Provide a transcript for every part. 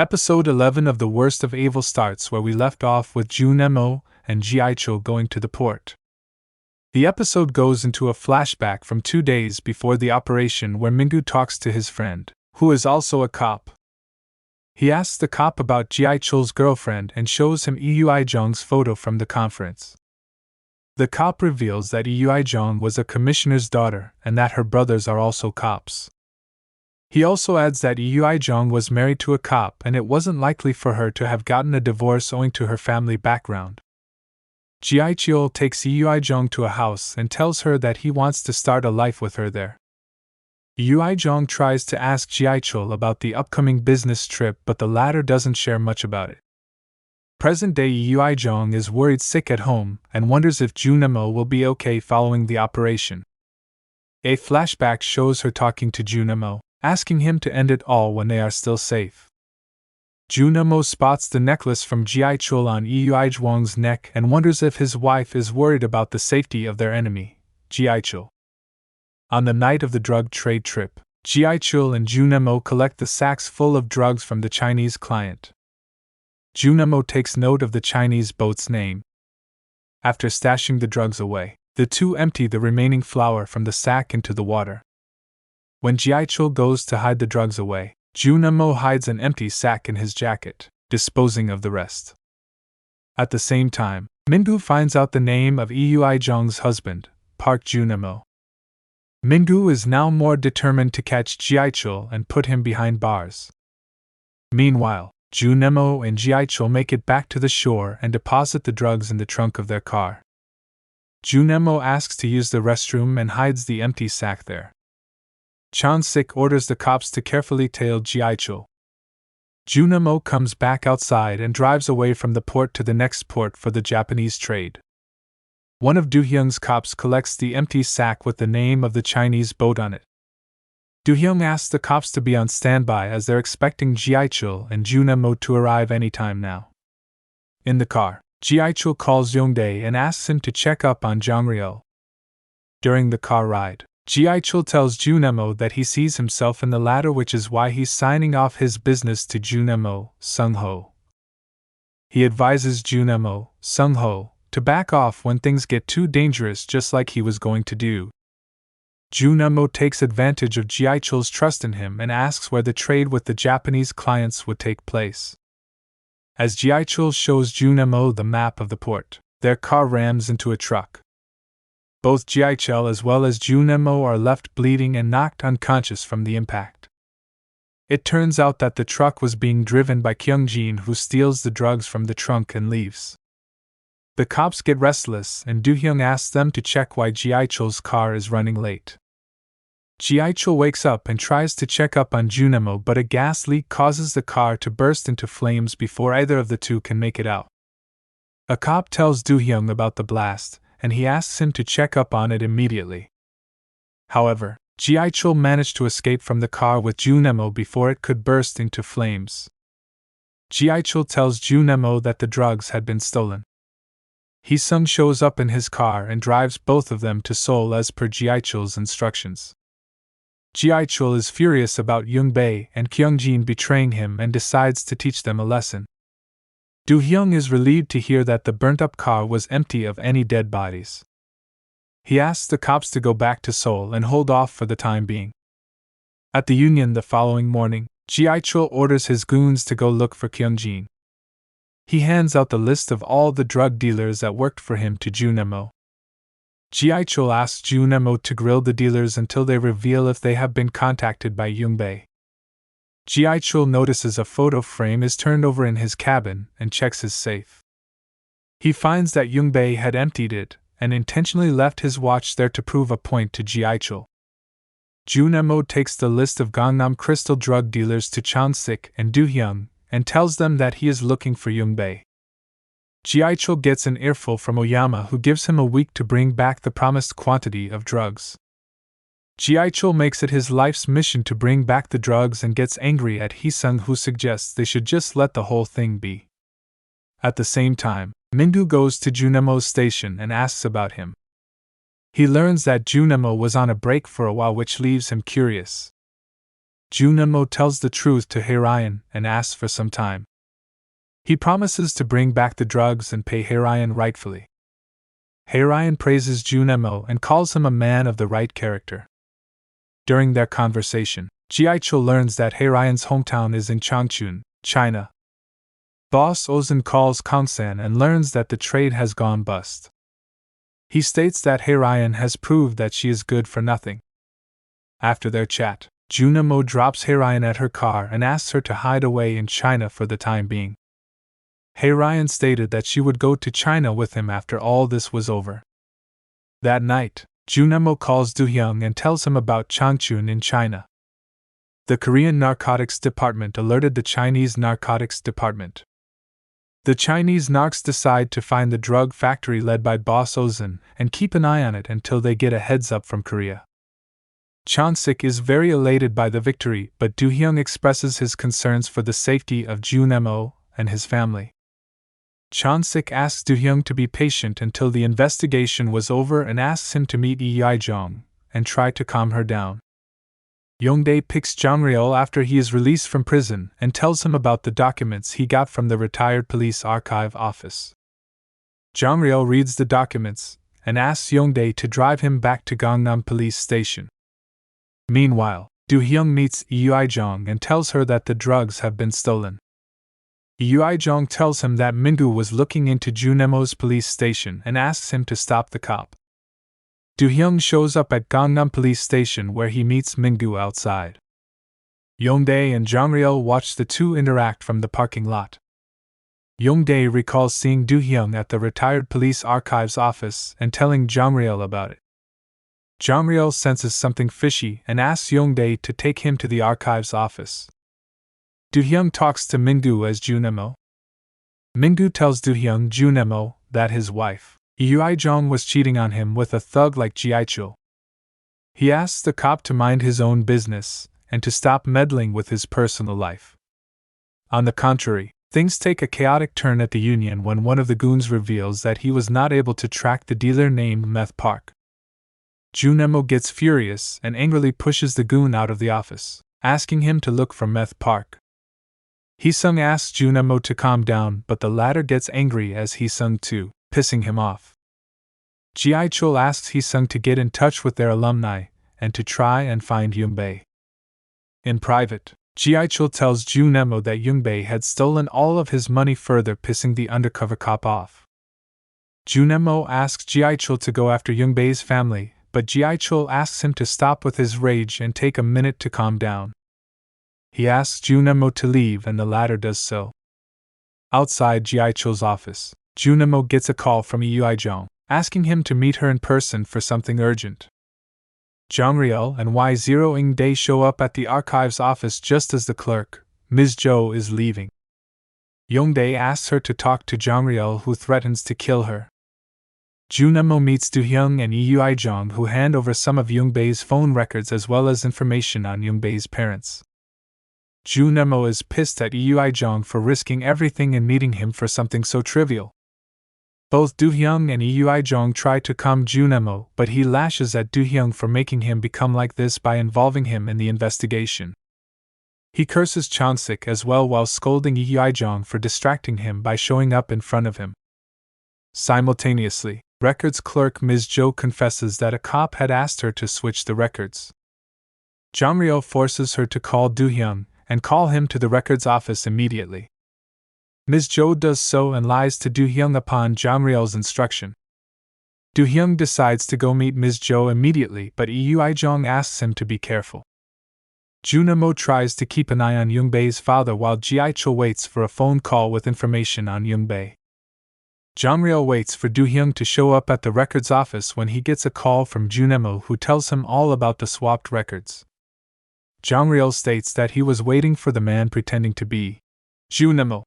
Episode 11 of The Worst of Evil starts where we left off with Junemo and Jiaichul going to the port. The episode goes into a flashback from 2 days before the operation where Minggu talks to his friend, who is also a cop. He asks the cop about Jiaichul's girlfriend and shows him Eui-jong's photo from the conference. The cop reveals that Eui-jong was a commissioner's daughter and that her brothers are also cops. He also adds that Eui-jong was married to a cop and it wasn't likely for her to have gotten a divorce owing to her family background. Jiaichul takes Eui-jong to a house and tells her that he wants to start a life with her there. Eui-jong tries to ask Jiaichul about the upcoming business trip, but the latter doesn't share much about it. Present-day Eui-jong is worried sick at home and wonders if Junemo will be okay following the operation. A flashback shows her talking to Junemo, asking him to end it all when they are still safe. Junemo spots the necklace from Jiaichul on Eui-jong's neck and wonders if his wife is worried about the safety of their enemy, Jiaichul. On the night of the drug trade trip, Jiaichul and Junemo collect the sacks full of drugs from the Chinese client. Junemo takes note of the Chinese boat's name. After stashing the drugs away, the two empty the remaining flour from the sack into the water. When Jiaichul goes to hide the drugs away, Junemo hides an empty sack in his jacket, disposing of the rest. At the same time, Minggu finds out the name of Eui-jong's husband, Park Junemo. Minggu is now more determined to catch Jiaichul and put him behind bars. Meanwhile, Junemo and Jiaichul make it back to the shore and deposit the drugs in the trunk of their car. Junemo asks to use the restroom and hides the empty sack there. Chan-sik orders the cops to carefully tail Jiaichul. Junemo comes back outside and drives away from the port to the next port for the Japanese trade. One of Do-hyung's cops collects the empty sack with the name of the Chinese boat on it. Do-hyung asks the cops to be on standby as they're expecting Jiaichul and Junemo to arrive anytime now. In the car, Jiaichul calls Yongdae and asks him to check up on Jongryeo. During the car ride, Jiaichul tells Junemo that he sees himself in the latter, which is why he's signing off his business to Junemo, Sung-ho. He advises Junemo, Sung-ho, to back off when things get too dangerous, just like he was going to do. Junemo takes advantage of Jiaichul's trust in him and asks where the trade with the Japanese clients would take place. As Jiaichul shows Junemo the map of the port, their car rams into a truck. Both Jiaichul as well as Junemo are left bleeding and knocked unconscious from the impact. It turns out that the truck was being driven by Kyung-jin, who steals the drugs from the trunk and leaves. The cops get restless and Do-hyung asks them to check why Jiaichul's car is running late. Jiaichul wakes up and tries to check up on Junemo, but a gas leak causes the car to burst into flames before either of the two can make it out. A cop tells Do-hyung about the blast, and he asks him to check up on it immediately. However, Jiaichul managed to escape from the car with Junemo before it could burst into flames. Jiaichul tells Junemo that the drugs had been stolen. Hee-sung shows up in his car and drives both of them to Seoul as per Jiaichul's instructions. Jiaichul is furious about Yoongbei and Kyung-jin betraying him and decides to teach them a lesson. Do-hyung is relieved to hear that the burnt-up car was empty of any dead bodies. He asks the cops to go back to Seoul and hold off for the time being. At the union the following morning, Jiaichul orders his goons to go look for Kyung-jin. He hands out the list of all the drug dealers that worked for him to Junemo. Jiaichul asks Junemo to grill the dealers until they reveal if they have been contacted by Yoongbei. Jiaichul notices a photo frame is turned over in his cabin and checks his safe. He finds that Yoongbei had emptied it and intentionally left his watch there to prove a point to Jiaichul. Junemo takes the list of Gangnam crystal drug dealers to Chan-sik and Do-hyung and tells them that he is looking for Yoongbei. Jiaichul gets an earful from Oyama, who gives him a week to bring back the promised quantity of drugs. Jiaichul makes it his life's mission to bring back the drugs and gets angry at Hee-sung, who suggests they should just let the whole thing be. At the same time, Minggu goes to Junemo's station and asks about him. He learns that Junemo was on a break for a while, which leaves him curious. Junimo tells the truth to Herayan and asks for some time. He promises to bring back the drugs and pay Herayan rightfully. Herayan praises Junimo and calls him a man of the right character. During their conversation, Jiaichul learns that Herayan's hometown is in Changchun, China. Boss Ozan calls Kongsan and learns that the trade has gone bust. He states that Herayan has proved that she is good for nothing. After their chat, Junimo drops Herayan at her car and asks her to hide away in China for the time being. Herayan stated that she would go to China with him after all this was over. That night, Junimo calls Do-hyung and tells him about Changchun in China. The Korean Narcotics Department alerted the Chinese Narcotics Department. The Chinese narcs decide to find the drug factory led by Boss Ozan and keep an eye on it until they get a heads up from Korea. Chonsik is very elated by the victory, but Do-hyung expresses his concerns for the safety of Junimo and his family. Chonsik asks Do-hyung to be patient until the investigation was over and asks him to meet Lee Jae-jong and try to calm her down. Youngdae picks Jongryul after he is released from prison and tells him about the documents he got from the retired police archive office. Jongryul reads the documents and asks Youngdae to drive him back to Gangnam Police Station. Meanwhile, Do-hyung meets Lee Jae-jong and tells her that the drugs have been stolen. Lee Jae-jong tells him that Mingu was looking into Junimo's police station and asks him to stop the cop. Do-hyung shows up at Gangnam Police Station where he meets Mingu outside. Youngdae and Jongryul watch the two interact from the parking lot. Youngdae recalls seeing Do-hyung at the retired police archives office and telling Jongryul about it. Jongryul senses something fishy and asks Youngdae to take him to the archives office. Do-hyung talks to Mingu as Junimo. Mingu tells Do-hyung Junimo that his wife, Lee Jae-jong, was cheating on him with a thug like Jiaichul. He asks the cop to mind his own business and to stop meddling with his personal life. On the contrary, things take a chaotic turn at the union when one of the goons reveals that he was not able to track the dealer named Meth Park. Junimo gets furious and angrily pushes the goon out of the office, asking him to look for Meth Park. Hee-sung asks Junimo to calm down, but the latter gets angry as Hee-sung too, pissing him off. Jiaichul asks Hee-sung to get in touch with their alumni and to try and find Yoongbei. In private, Jiaichul tells Junimo that Yoongbei had stolen all of his money, further pissing the undercover cop off. Junimo asks Jiaichul to go after Yoongbei's family, but Jiaichul asks him to stop with his rage and take a minute to calm down. He asks Junimo to leave and the latter does so. Outside Jiaichul's office, Junimo gets a call from Lee Jae-jong, asking him to meet her in person for something urgent. Jongryul and Youngdae show up at the archives office just as the clerk, Ms. Jo, is leaving. Youngdae asks her to talk to Jongryul, who threatens to kill her. Junimo meets Do-hyung and Lee Jae-jong, who hand over some of Yoongbei's phone records as well as information on Yoongbei's parents. Junimo is pissed at Lee Jae-jong for risking everything and meeting him for something so trivial. Both Do-hyung and Lee Jae-jong try to calm Junimo, but he lashes at Do-hyung for making him become like this by involving him in the investigation. He curses Chonsik as well while scolding Lee Jae-jong for distracting him by showing up in front of him. Simultaneously, records clerk Ms. Jo confesses that a cop had asked her to switch the records. Jongryul forces her to call Do-hyung and call him to the records office immediately. Ms. Jo does so and lies to Do-hyung upon Jongryul's instruction. Do-hyung decides to go meet Ms. Jo immediately, but Lee Jae-jong asks him to be careful. Junimo tries to keep an eye on Yoongbei's father while Jiaichul waits for a phone call with information on Yoongbei. Jongryul waits for Do-hyung to show up at the records office when he gets a call from Junimo, who tells him all about the swapped records. Jongryul states that he was waiting for the man pretending to be Junimo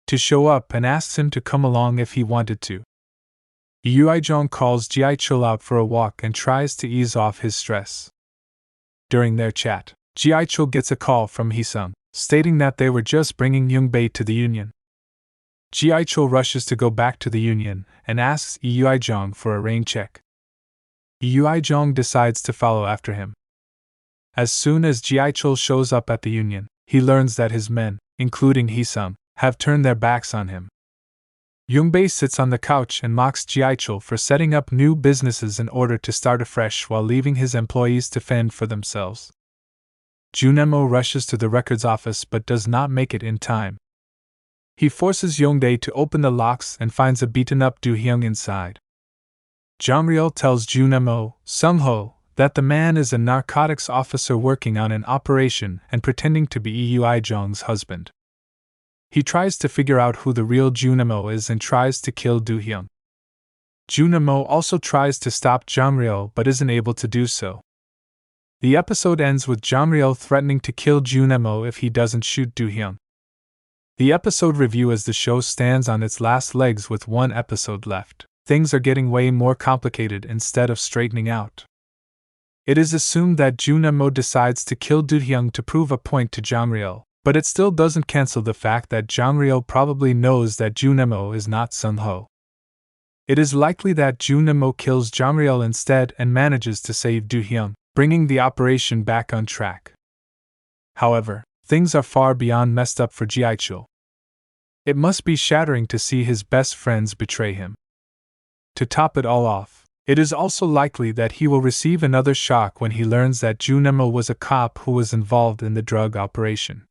to show up and asks him to come along if he wanted to. Lee Jae-jong calls Jiaichul out for a walk and tries to ease off his stress. During their chat, Jiaichul gets a call from Hee-sung, stating that they were just bringing Yoongbei to the union. Jiaichul rushes to go back to the union and asks Lee Jae-jong for a rain check. Lee Jae-jong decides to follow after him. As soon as Ji Chul shows up at the union, he learns that his men, including Hee-sung, have turned their backs on him. Yoongbei sits on the couch and mocks Ji Chul for setting up new businesses in order to start afresh while leaving his employees to fend for themselves. Junemo rushes to the records office but does not make it in time. He forces Youngdae to open the locks and finds a beaten-up Do-hyung inside. Jamryul tells Junemo, Sung-ho, that the man is a narcotics officer working on an operation and pretending to be Eui Jong's husband. He tries to figure out who the real Junemo is and tries to kill Do-hyung. Junemo also tries to stop Jamryul but isn't able to do so. The episode ends with Jamryul threatening to kill Junemo if he doesn't shoot Do-hyung. The episode review: as the show stands on its last legs with one episode left, things are getting way more complicated instead of straightening out. It is assumed that Junemo decides to kill Do-hyung to prove a point to Jamryul, but it still doesn't cancel the fact that Jamryul probably knows that Junemo is not Sung-ho. It is likely that Junemo kills Jamryul instead and manages to save Do-hyung, bringing the operation back on track. However, things are far beyond messed up for Ji Chul. It must be shattering to see his best friends betray him. To top it all off, it is also likely that he will receive another shock when he learns that Junemo was a cop who was involved in the drug operation.